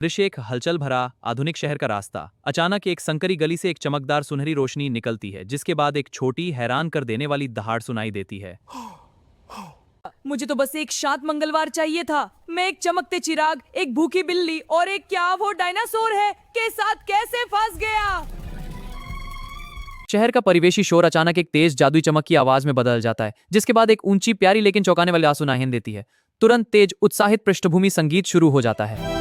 दृश्य एक हलचल भरा आधुनिक शहर का रास्ता। अचानक एक संकरी गली से एक चमकदार सुनहरी रोशनी निकलती है, जिसके बाद एक छोटी हैरान कर देने वाली दहाड़ सुनाई देती है। मुझे तो बस एक शांत मंगलवार चाहिए था। मैं एक चमकते चिराग, एक भूखी बिल्ली और एक क्या वो डायनासोर है के साथ कैसे फंस गया। शहर का परिवेशी शोर अचानक एक तेज जादुई चमक की आवाज में बदल जाता है, जिसके बाद एक ऊंची प्यारी लेकिन चौंकाने वाली आवाज सुनाई देती है। तुरंत तेज उत्साहित पृष्ठभूमि संगीत शुरू हो जाता है।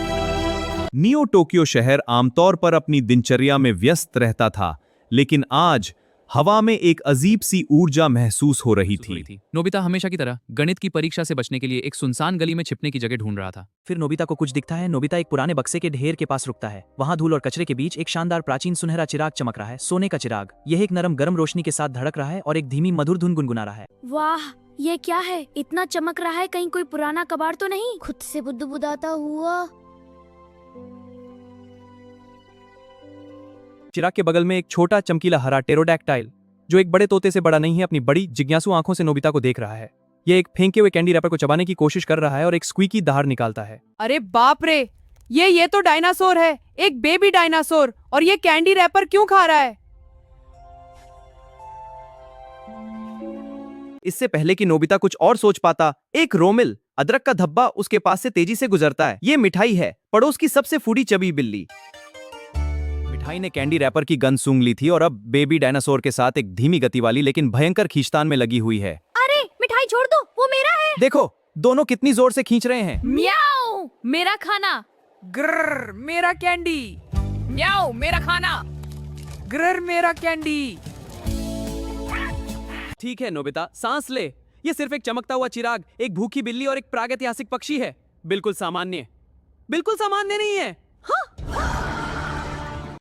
नियो टोक्यो शहर आमतौर पर अपनी दिनचर्या में व्यस्त रहता था, लेकिन आज हवा में एक अजीब सी ऊर्जा महसूस हो रही थी। नोबिता हमेशा की तरह गणित की परीक्षा से बचने के लिए एक सुनसान गली में छिपने की जगह ढूंढ रहा था। फिर नोबिता को कुछ दिखता है। नोबिता एक पुराने बक्से के ढेर के पास रुकता है। वहां धूल और कचरे के बीच एक शानदार प्राचीन सुनहरा चिराग चमक रहा है। सोने का चिराग। यह एक नरम गर्म रोशनी के साथ धड़क रहा है और एक धीमी मधुर धुन गुनगुना रहा है। वाह, ये क्या है? इतना चमक रहा है, कहीं कोई पुराना कबाड़ तो नहीं? खुद से बुदबुदाता हुआ। चिराग के बगल में एक छोटा चमकीला हरा टेरोडैक्टाइल, जो एक बड़े तोते से बड़ा नहीं है, अपनी बड़ी जिज्ञासु आंखों से नोबिता को देख रहा है। यह एक फेंके हुए कैंडी रैपर को चबाने की कोशिश कर रहा है और एक स्क्वीकी दहाड़ निकालता है। अरे बाप रे, ये तो डायनासोर है, एक बेबी डायनासोर। और ये कैंडी रैपर क्यों खा रहा है? इससे पहले कि नोबिता कुछ और सोच पाता, एक रोमिल अदरक का धब्बा उसके पास से तेजी से गुजरता है। ये मिठाई है, पड़ोस की सबसे फूडी चबी बिल्ली। मिठाई ने कैंडी रैपर की गंध सूंघ ली थी और अब बेबी डायनासोर के साथ एक धीमी गति वाली लेकिन भयंकर खींचतान में लगी हुई है। अरे मिठाई छोड़ दो, वो मेरा है। देखो, दोनों कितनी जोर से खींच रहे हैं। म्याऊ, मेरा खाना। ग्रर, मेरा कैंडी। म्याऊ, मेरा खाना। ग्रर, मेरा कैंडी। ठीक है नोबिता, सांस ले। ये सिर्फ एक चमकता हुआ चिराग, एक भूखी बिल्ली और एक प्रागैतिहासिक पक्षी है। बिल्कुल सामान्य नहीं है।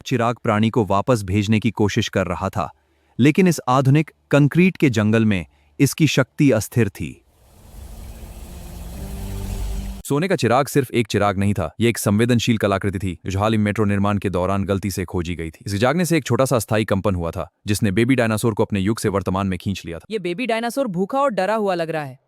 चिराग प्राणी को वापस भेजने की कोशिश कर रहा था, लेकिन इस आधुनिक कंक्रीट के जंगल में इसकी शक्ति अस्थिर थी। सोने का चिराग सिर्फ एक चिराग नहीं था, यह एक संवेदनशील कलाकृति थी जो हाल ही मेट्रो निर्माण के दौरान गलती से खोजी गई थी। इसे जागने से एक छोटा सा अस्थायी कंपन हुआ था, जिसने बेबी डायनासोर को अपने युग से वर्तमान में खींच लिया था। ये बेबी डायनासोर भूखा और डरा हुआ लग रहा है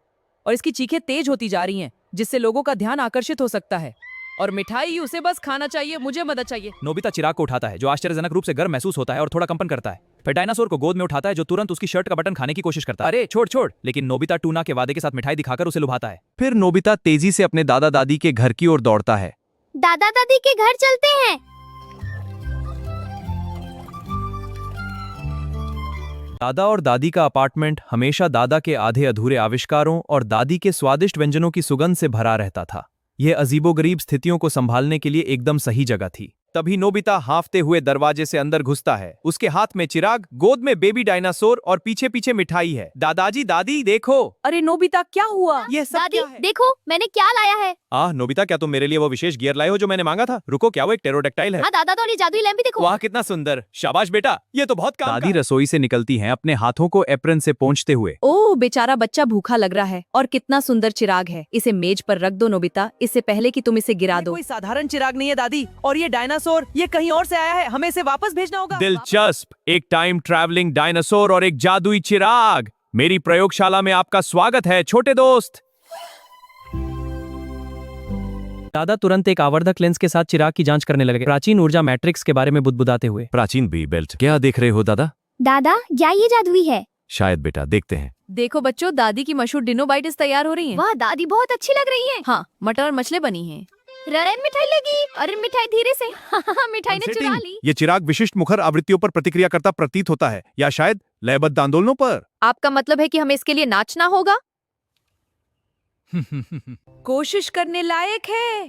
और इसकी चीखें तेज होती जा रही हैं, जिससे लोगों का ध्यान आकर्षित हो सकता है। और मिठाई उसे बस खाना चाहिए, मुझे मदद चाहिए। नोबिता चिराग को उठाता है, जो आश्चर्यजनक रूप से गर्म महसूस होता है और थोड़ा कंपन करता है। फिर डायनासोर को गोद में उठाता है, जो तुरंत उसकी शर्ट का बटन खाने की कोशिश करता है। अरे छोड़। लेकिन नोबिता टूना के वादे के साथ मिठाई दिखाकर उसे लुभाता है। फिर नोबिता तेजी से अपने दादा दादी के घर की ओर दौड़ता है। दादा दादी के घर चलते हैं। दादा और दादी का अपार्टमेंट हमेशा दादा के आधे अधूरे आविष्कारों और दादी के स्वादिष्ट व्यंजनों की सुगंध से भरा रहता था। यह अजीबोगरीब स्थितियों को संभालने के लिए एकदम सही जगह थी। तभी नोबिता हांफते हुए दरवाजे से अंदर घुसता है। उसके हाथ में चिराग, गोद में बेबी डायनासोर और पीछे पीछे मिठाई है। दादाजी, दादी देखो। अरे नोबिता, क्या हुआ? यह सब दादी क्या है? देखो, मैंने क्या लाया है। नोबिता, क्या तुम मेरे लिए वो विशेष गियर लाए हो जो मैंने मांगा था? रुको, क्या वो एक टेरोडैक्टाइल है? हाँ दादा, तो ये जादुई लैंप भी देखो। वाह, कितना सुंदर। शाबाश बेटा, ये तो बहुत काम का दादी है। रसोई से निकलती हैं, अपने हाथों को एप्रन से पोंछते हुए। ओह, बेचारा बच्चा भूखा लग रहा है। और कितना सुंदर चिराग है। इसे मेज पर रख दो नोबिता, इससे पहले कि तुम इसे गिरा ये दो। कोई साधारण चिराग नहीं है दादी। और ये डायनासोर, ये कहीं और से आया है, हमें इसे वापस भेजना होगा। दिलचस्प, एक टाइम ट्रैवलिंग डायनासोर और एक जादुई चिराग। मेरी प्रयोगशाला में आपका स्वागत है छोटे दोस्त। दादा तुरंत एक आवर्धक लेंस के साथ चिराग की जांच करने लगे, प्राचीन ऊर्जा मैट्रिक्स के बारे में बुदबुदाते हुए। प्राचीन बी बेल्ट, क्या देख रहे हो दादा? दादा, क्या ये जादुई है? शायद बेटा, देखते हैं। देखो बच्चों, दादी की मशहूर डिनोबाइट्स तैयार हो रही हैं। वाह, दादी बहुत अच्छी लग रही है। हाँ, मटर और मछली बनी हैं। अरे मिठाई लगी। अरे मिठाई धीरे से। मिठाई ने चुरा ली। ये चिराग विशिष्ट मुखर आवृत्तियों पर प्रतिक्रिया करता प्रतीत होता है, या शायद लयबद्ध आंदोलनों पर। आपका मतलब है कि हमें इसके लिए नाचना होगा? कोशिश करने लायक है।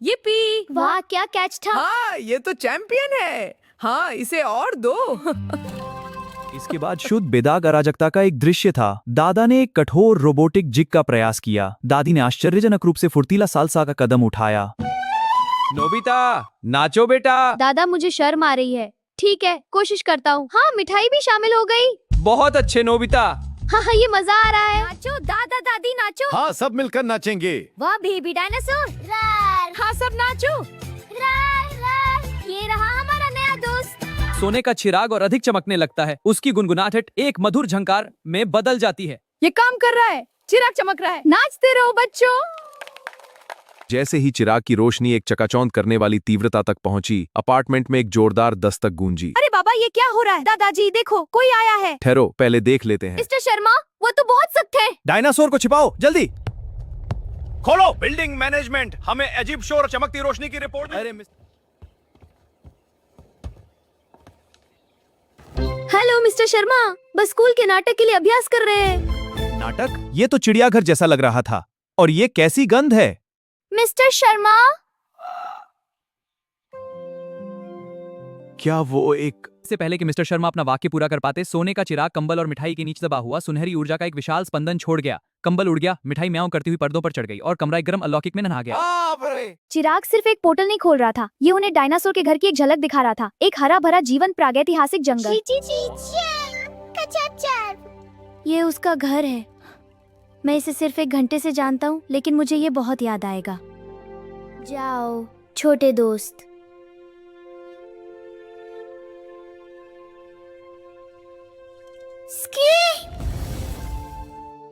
ये पी। वाह, क्या कैच था। हाँ, ये तो चैंपियन है। हाँ, इसे और दो। इसके बाद शुद्ध बेदाग अराजकता का एक दृश्य था। दादा ने एक कठोर रोबोटिक जिग का प्रयास किया। दादी ने आश्चर्यजनक रूप से फुर्तीला सालसा का कदम उठाया। नोबिता, नाचो बेटा। दादा, मुझे शर्म आ रही है। ठीक है, कोशिश करता हूँ। हाँ, मिठाई भी शामिल हो गई। बहुत अच्छे नोबिता। हाँ, ये मजा आ रहा है। नाचो दादा दादी, नाचो। हाँ, सब मिलकर नाचेंगे। वाह, बेबी डायनासोर। हाँ, सब नाचो। ये रहा हमारा नया दोस्त। सोने का चिराग और अधिक चमकने लगता है। उसकी गुनगुनाहट एक मधुर झंकार में बदल जाती है। ये काम कर रहा है। चिराग चमक रहा है। नाचते रहो बच्चों। जैसे ही चिराग की रोशनी एक चकाचौंध करने वाली तीव्रता तक पहुंची, अपार्टमेंट में एक जोरदार दस्तक गूंजी। अरे बाबा, ये क्या हो रहा है? दादाजी देखो, कोई आया है। ठहरो, पहले देख लेते हैं। मिस्टर शर्मा, वो तो बहुत सख्त है। डायनासोर को छिपाओ जल्दी। खोलो। बिल्डिंग मैनेजमेंट, हमें अजीब शोर और चमकती रोशनी की रिपोर्ट। अरे हेलो मिस्टर शर्मा, बस स्कूल के नाटक के लिए अभ्यास कर रहे हैं। नाटक? ये तो चिड़ियाघर जैसा लग रहा था। और ये कैसी गंध है? मिस्टर शर्मा, क्या वो एक... इससे पहले कि मिस्टर शर्मा अपना वाक्य पूरा कर पाते, सोने का चिराग कंबल और मिठाई के नीचे दबा हुआ सुनहरी ऊर्जा का एक विशाल स्पंदन छोड़ गया। कंबल उड़ गया, मिठाई म्याऊं करती हुई पर्दों पर चढ़ गई और कमरा एक गर्म अलौकिक में नहा गया। चिराग सिर्फ एक पोर्टल नहीं खोल रहा था, ये उन्हें डायनासोर के घर की एक झलक दिखा रहा था। एक हरा भरा जीवंत प्रागैतिहासिक जंगल। ये उसका घर है। मैं इसे सिर्फ 1 घंटे से जानता हूँ, लेकिन मुझे ये बहुत याद आएगा। जाओ छोटे दोस्त।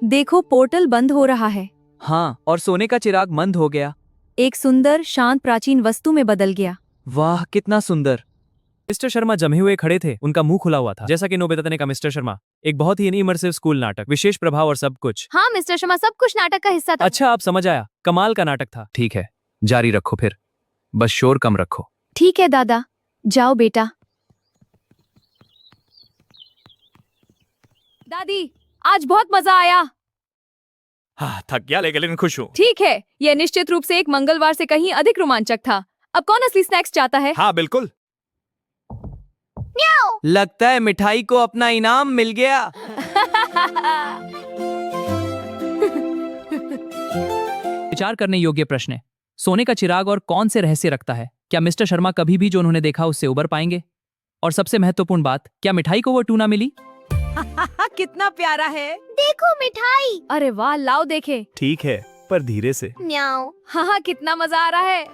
देखो, पोर्टल बंद हो रहा है। हाँ, और सोने का चिराग मंद हो गया। एक सुंदर शांत प्राचीन वस्तु में बदल गया। वाह, कितना सुंदर। मिस्टर शर्मा जमे हुए खड़े थे, उनका मुंह खुला हुआ था। जैसा कि नोबिता ने कहा, मिस्टर शर्मा, एक बहुत ही इमर्सिव स्कूल नाटक, विशेष प्रभाव और सब कुछ। हाँ मिस्टर शर्मा, सब कुछ नाटक का हिस्सा था। अच्छा, आप समझ आया, कमाल का नाटक था। ठीक है, जारी रखो फिर, बस शोर कम रखो। ठीक है दादा, जाओ बेटा। दादी, आज बहुत मजा आया। हाँ, थक गया लेकिन खुश हूँ। ठीक है, यह निश्चित रूप से एक मंगलवार से कहीं अधिक रोमांचक था। अब कौन असली स्नैक्स चाहता है? हाँ बिल्कुल। लगता है मिठाई को अपना इनाम मिल गया। विचार करने योग्य प्रश्न है। सोने का चिराग और कौन से रहस्य रखता है? क्या मिस्टर शर्मा कभी भी जो उन्होंने देखा उससे उबर पाएंगे? और सबसे महत्वपूर्ण बात, क्या मिठाई को वो टूना मिली? कितना प्यारा है। देखो मिठाई। अरे वाह, लाओ देखे। ठीक है, पर धीरे से। म्याऊ। हाँ, कितना मजा आ रहा है।